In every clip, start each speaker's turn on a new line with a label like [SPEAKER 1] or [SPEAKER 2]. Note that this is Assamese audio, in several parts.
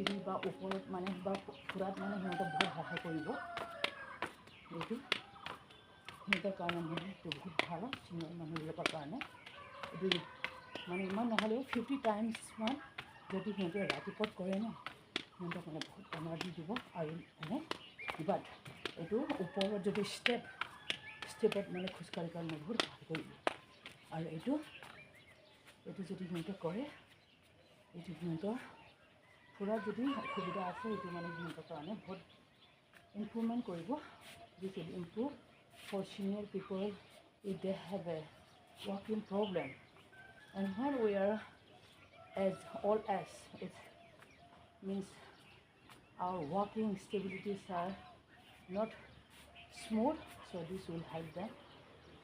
[SPEAKER 1] চিৰি বা ওপৰত মানে বা ফুৰাত মানে সিহঁতক বহুত সহায় কৰিব। এইটো সিহঁতৰ কাৰণে মানে এইটো বহুত ভাল চিনিয়ৰ মানুহবিলাকৰ কাৰণে। এইটো মানে ইমান নহ'লেও 50 times মান যদি সিহঁতে ৰাতিপুৱা কৰে ন, সিহঁতক মানে বহুত এনাৰ্জি দিব। আৰু মানে বাট এইটো ওপৰত যদি ষ্টেপত মানে খোজকাঢ়ি কাৰণে বহুত সহায় কৰিব। আৰু এইটো যদি সিহঁতে কৰে, এইটো সিহঁতৰ ফুৰাত যদি অসুবিধা আছে, এইটো মানে সিহঁতৰ কাৰণে বহুত ইম্প্ৰুভমেণ্ট কৰিব। This will improve for senior people if they have a walking problem. And when we are as old as, it means our walking stabilities are not smooth, so this will help them.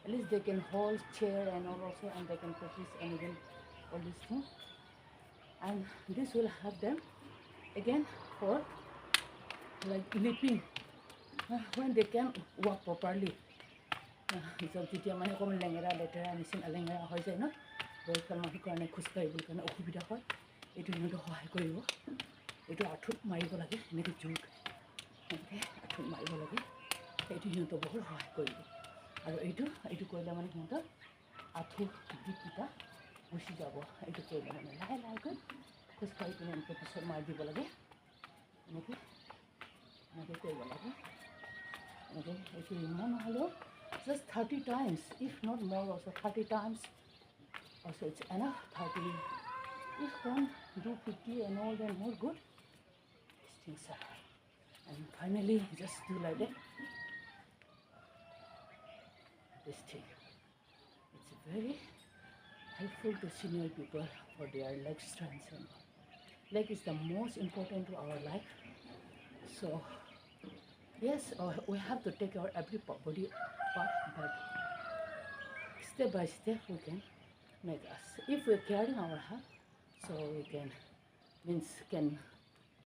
[SPEAKER 1] At least they can hold chair and all also, and they can practice and even all these things. And this will help them again for like leaping when they can walk properly. যেতিয়া মানে অকণমান লেঙেৰা লেতেৰা নিচিনা লেঙেৰা হৈ যায় ন, বয়সীয়াল মানুহৰ কাৰণে খোজকাঢ়িবলৈ কাৰণে অসুবিধা হয়, এইটো সিহঁতক সহায় কৰিব। এইটো আঁঠুত মাৰিব লাগে, এনেকৈ জোৰ এনেকৈ আঁঠুত মাৰিব লাগে, এইটো সিহঁতক বহুত সহায় কৰিব। আৰু এইটো কৰিলে মানে সিহঁতৰ আঁঠু বিষকেইটা গুচি যাব। এইটো কৰিলে মানে লাহে লাহেকৈ খোজকাঢ়ি পিনে এনেকৈ পিছত মাৰি দিব লাগে, এনেকৈ কৰিব লাগে। এনেকৈ এইটো ইমান নহ'লেও just 30 times, if not more also 30 times also it's enough. 30, if one do 50 and all, then more good. These things are, and finally just do like that. This thing, it's very helpful to senior people for their leg strength, and leg is the most important to our life. So yes, we have to take our every body part, but step by step we can make us. If we're carrying our health, so we can